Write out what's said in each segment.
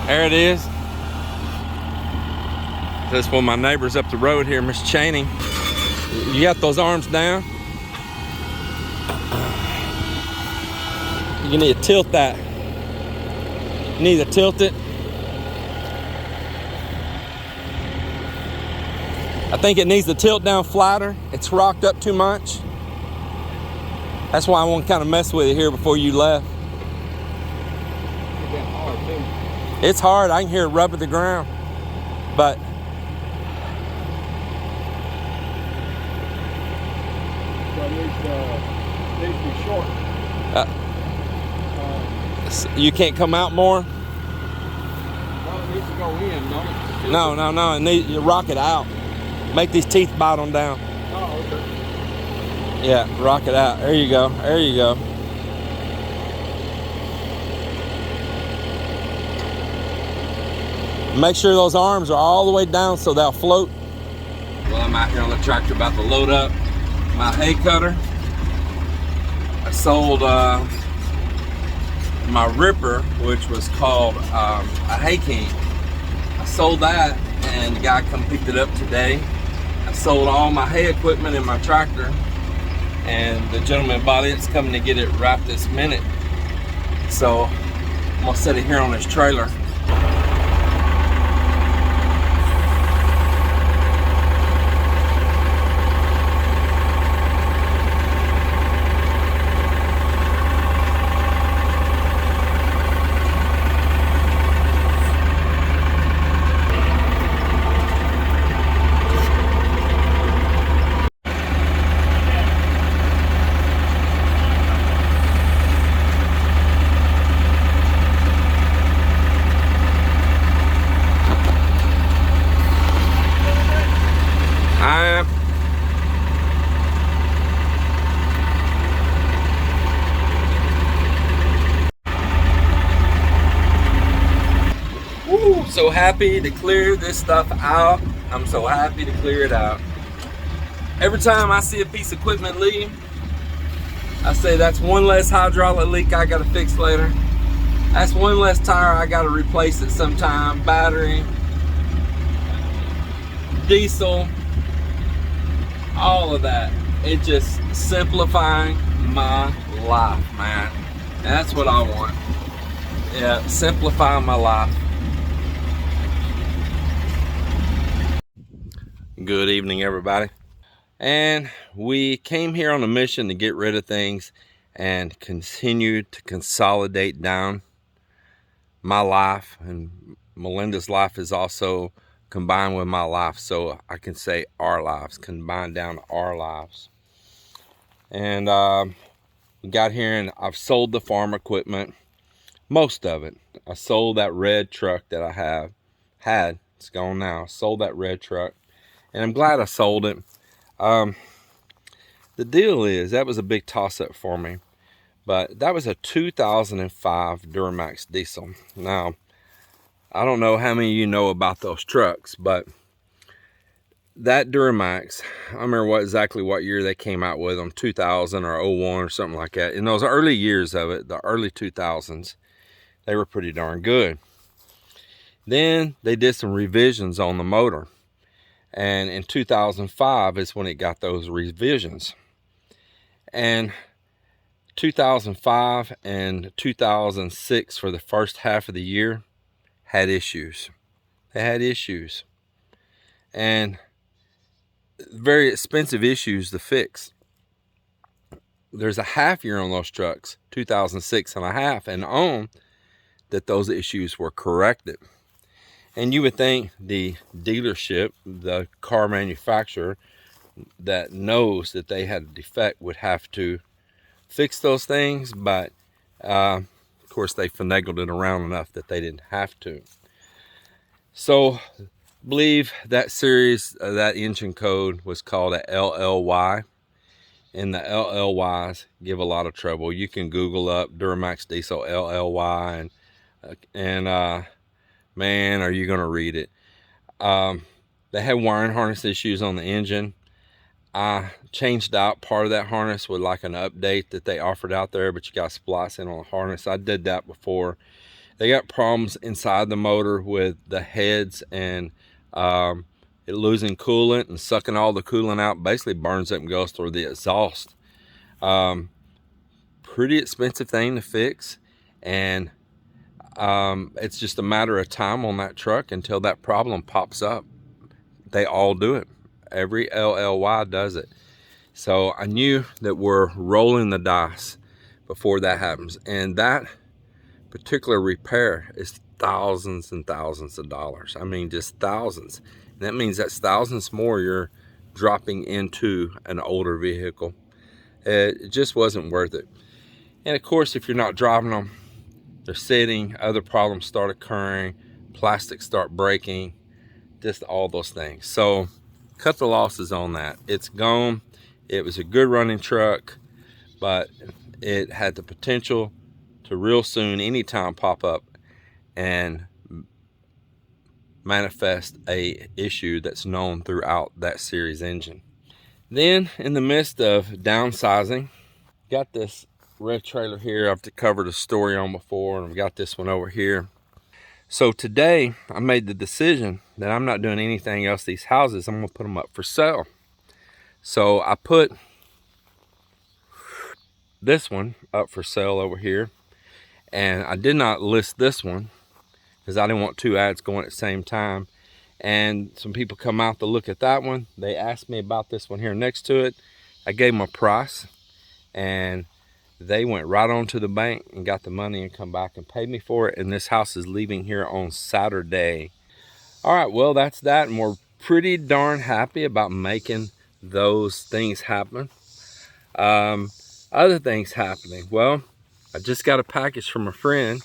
There it is. That's one of my neighbors up the road here, Miss Chaney. You got those arms down? You need to tilt that. You need to tilt it. I think it needs to tilt down flatter. It's rocked up too much. That's why I want to kind of mess with it here before you left. It's hard. I can hear it rubbing the ground. But it needs to be short. You can't come out more? Well, it needs to go in, No. You rock it out. Make these teeth bottom down. Oh, okay. Yeah, rock it out. There you go. There you go. Make sure those arms are all the way down so they'll float. Well, I'm out here on the tractor about to load up my hay cutter. I sold my ripper, which was called a Hay King. I sold that and the guy come picked it up today. I sold all my hay equipment in my tractor and the gentleman bought it's coming to get it right this minute. So I'm gonna set it here on his trailer. So happy to clear this stuff out. I'm so happy to clear it out. Every time I see a piece of equipment leave, I say that's one less hydraulic leak I gotta fix later. That's one less tire I gotta replace at some time. Battery, diesel, all of that. It just simplifying my life, man. And that's what I want. Yeah, simplifying my life. Good evening, everybody. And we came here on a mission to get rid of things and continue to consolidate down my life. And Melinda's life is also combined with my life. So I can say our lives, combined down to our lives. And we got here and I've sold the farm equipment, most of it. I sold that red truck that I had. It's gone now. Sold that red truck. And I'm glad I sold it. The deal is, that was a big toss-up for me. But that was a 2005 Duramax diesel. Now, I don't know how many of you know about those trucks, but that Duramax, I remember exactly what year they came out with them, 2000 or 01 or something like that. In those early years of it, the early 2000s, they were pretty darn good. Then they did some revisions on the motor. And in 2005 is when it got those revisions. And 2005 and 2006 for the first half of the year had issues. They had issues. And very expensive issues to fix. There's a half year on those trucks, 2006 and a half and on, that those issues were corrected. And you would think the dealership, the car manufacturer that knows that they had a defect would have to fix those things, but of course they finagled it around enough that they didn't have to. So I believe that series, that engine code was called a LLY, and the LLYs give a lot of trouble. You can Google up Duramax diesel LLY and man, are you going to read it. They had wiring harness issues on the engine. I changed out part of that harness with like an update that they offered out there, but you got to splice in on the harness. I did that before. They got problems inside the motor with the heads and it losing coolant and sucking all the coolant out. Basically burns up and goes through the exhaust. Pretty expensive thing to fix, and it's just a matter of time on that truck until that problem pops up. They all do it. Every LLY does it. So I knew that we're rolling the dice before that happens. And that particular repair is thousands and thousands of dollars. I mean, just thousands. And that means that's thousands more you're dropping into an older vehicle. It just wasn't worth it. And of course, if you're not driving them, they're sitting, other problems start occurring, plastics start breaking, just all those things. So cut the losses on that. It's gone. It was a good running truck, but it had the potential to real soon, anytime, pop up and manifest a issue that's known throughout that series engine. Then, in the midst of downsizing, got this red trailer here I've covered a story on before, and I've got this one over here. So today I made the decision that I'm not doing anything else to these houses. I'm gonna put them up for sale. So I put this one up for sale over here, and I did not list this one because I didn't want two ads going at the same time. And some people come out to look at that one. They asked me about this one here next to it. I gave them a price, and they went right on to the bank and got the money and come back and paid me for it. And this house is leaving here on Saturday. All right, well, that's that. And we're pretty darn happy about making those things happen. Other things happening. Well, I just got a package from a friend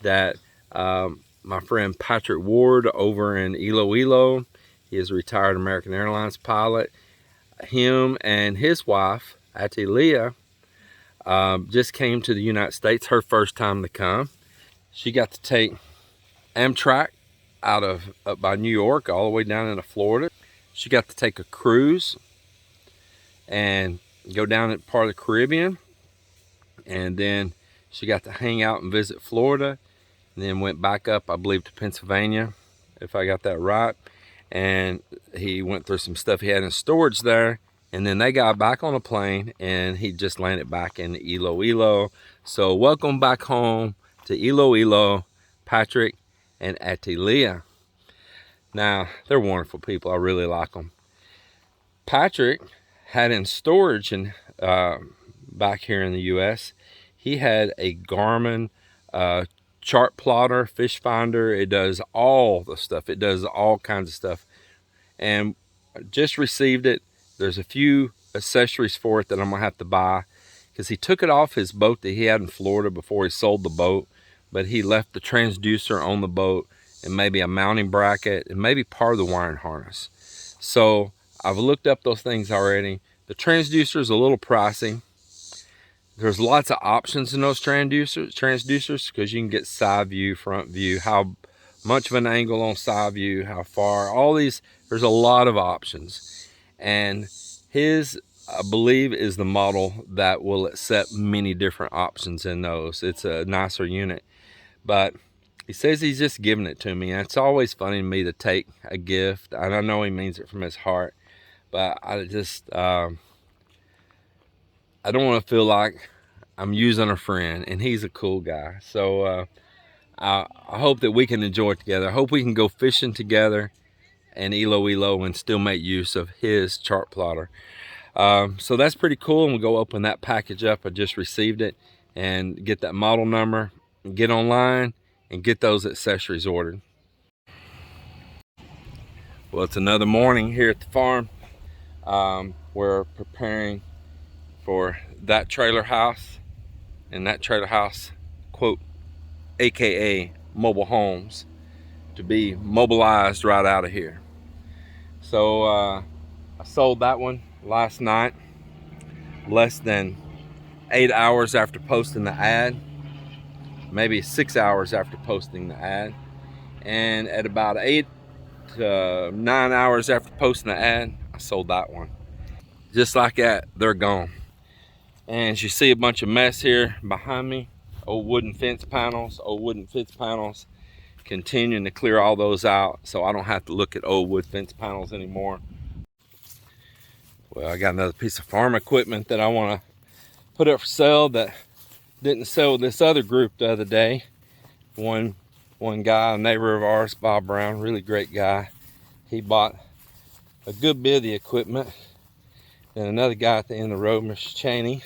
that my friend Patrick Ward over in Iloilo. He is a retired American Airlines pilot. Him and his wife, Atilia, just came to the United States, her first time to come. She got to take Amtrak up by New York all the way down into Florida. She got to take a cruise and go down in part of the Caribbean, and then she got to hang out and visit Florida, and then went back up, I believe, to Pennsylvania, if I got that right. And he went through some stuff he had in storage there, and then they got back on a plane, and he just landed back in Iloilo. So welcome back home to Iloilo, Patrick and Atilia. Now, they're wonderful people. I really like them. Patrick had in storage and back here in the US, he had a Garmin chart plotter, fish finder. It does all the stuff. It does all kinds of stuff. And just received it. There's a few accessories for it that I'm gonna have to buy, because he took it off his boat that he had in Florida before he sold the boat, but he left the transducer on the boat and maybe a mounting bracket and maybe part of the wiring harness. So I've looked up those things already. The transducer is a little pricey. There's lots of options in those transducers, because you can get side view, front view, how much of an angle on side view, how far, all these, there's a lot of options. And his, I believe, is the model that will accept many different options in those. It's a nicer unit, but he says he's just giving it to me. And it's always funny to me to take a gift, and I know he means it from his heart, but I just, I don't want to feel like I'm using a friend, and he's a cool guy. So I hope that we can enjoy it together. I hope we can go fishing together in Iloilo and still make use of his chart plotter. So that's pretty cool, and we'll go open that package up. I just received it, and get that model number, get online, and get those accessories ordered. Well, it's another morning here at the farm. We're preparing for that trailer house, and that trailer house, quote, AKA mobile homes, to be mobilized right out of here. So I sold that one last night, less than 8 hours after posting the ad, maybe 6 hours after posting the ad. And at about 8 to 9 hours after posting the ad, I sold that one. Just like that, they're gone. And as you see a bunch of mess here behind me, old wooden fence panels, continuing to clear all those out so I don't have to look at old wood fence panels anymore. Well, I got another piece of farm equipment that I want to put up for sale that didn't sell with this other group the other day. One guy, a neighbor of ours, Bob Brown, really great guy. He bought a good bit of the equipment. And another guy at the end of the road, Mr. Cheney,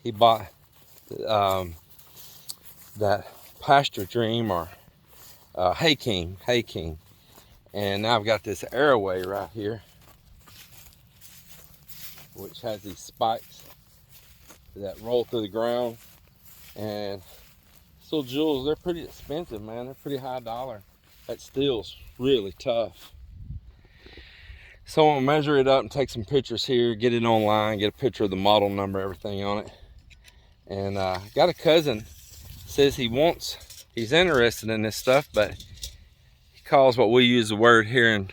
he bought that Pasture Dream or Hay King. And now I've got this Airway right here, which has these spikes that roll through the ground. And so jewels, they're pretty expensive, man. They're pretty high dollar. That steel's really tough. So I'm gonna measure it up and take some pictures here, get it online, get a picture of the model number, everything on it. And got a cousin, says he's interested in this stuff, but he calls what we use the word here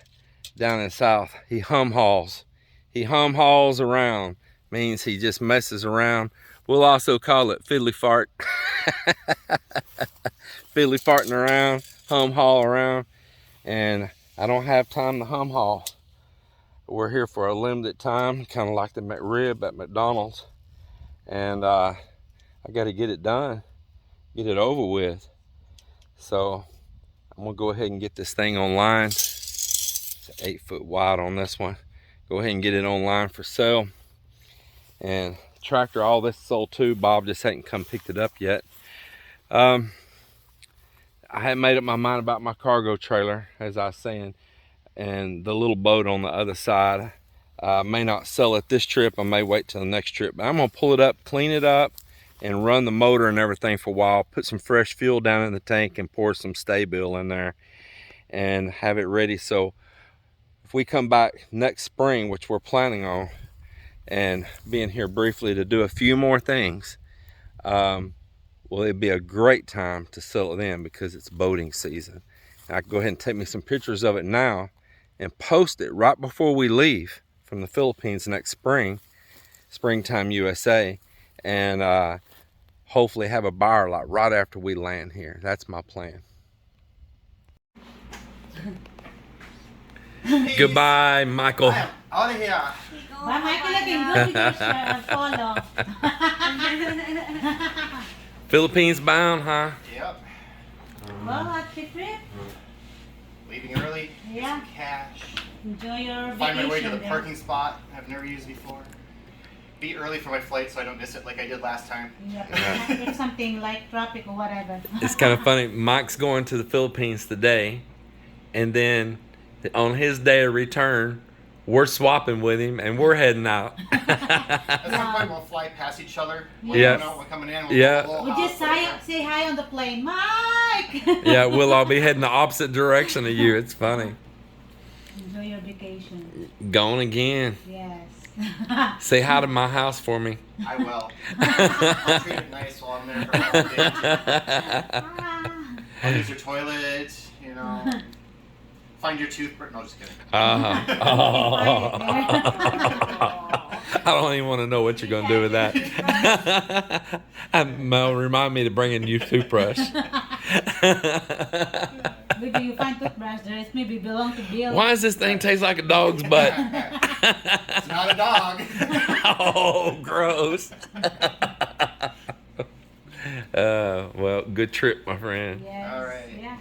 down in the South, he hum hauls. He hum hauls around, means he just messes around. We'll also call it fiddly fart. Fiddly farting around, hum haul around, and I don't have time to hum haul. We're here for a limited time, kind of like the McRib at McDonald's, and I got to get it done, get it over with. So I'm gonna go ahead and get this thing online. It's 8 foot wide on this one. Go ahead and get it online for sale. And tractor, all this sold too. Bob just hadn't come picked it up yet. I hadn't made up my mind about my cargo trailer, as I was saying, and the little boat on the other side. I may not sell it this trip. I may wait till the next trip, but I'm gonna pull it up, clean it up, and run the motor and everything for a while, put some fresh fuel down in the tank and pour some Sta-Bil in there and have it ready. So if we come back next spring, which we're planning on, and being here briefly to do a few more things, well, it'd be a great time to sell it then because it's boating season. And I can go ahead and take me some pictures of it now and post it right before we leave from the Philippines next spring, Springtime USA, and hopefully have a buyer like right after we land here. That's my plan. Goodbye, Michael. Out of here. Bye, Michael. Looking good with your shirt. Follow. Philippines bound, huh? Yep. Well, what's the trip? Leaving early. Get Yeah. some cash. Enjoy your vacation. Find my way to the then. parking spot I've never used before. Be early for my flight so I don't miss it like I did last time. Yep. If something like traffic or whatever. It's kind of funny. Mike's going to the Philippines today, and then on his day of return, we're swapping with him and we're heading out. At some point we'll fly past each other. We're Yeah. going out, we're coming in. Yeah. We just say hi on the plane, Mike. Yeah, we'll all be heading the opposite direction of you. It's funny. Enjoy your vacation. Going again. Yes. Say hi to my house for me. I will. I'll treat it nice while I'm there for a couple of days. I'll use your toilet, you know. Find your toothbrush. No, just kidding. I don't even want to know what you're going to do with that. Mel, remind me to bring a new toothbrush. Maybe you find toothbrush there. It maybe belong to Bill. Why does this thing taste like a dog's butt? It's not a dog. Oh, gross. Well, good trip, my friend. Yes. All right. Yeah.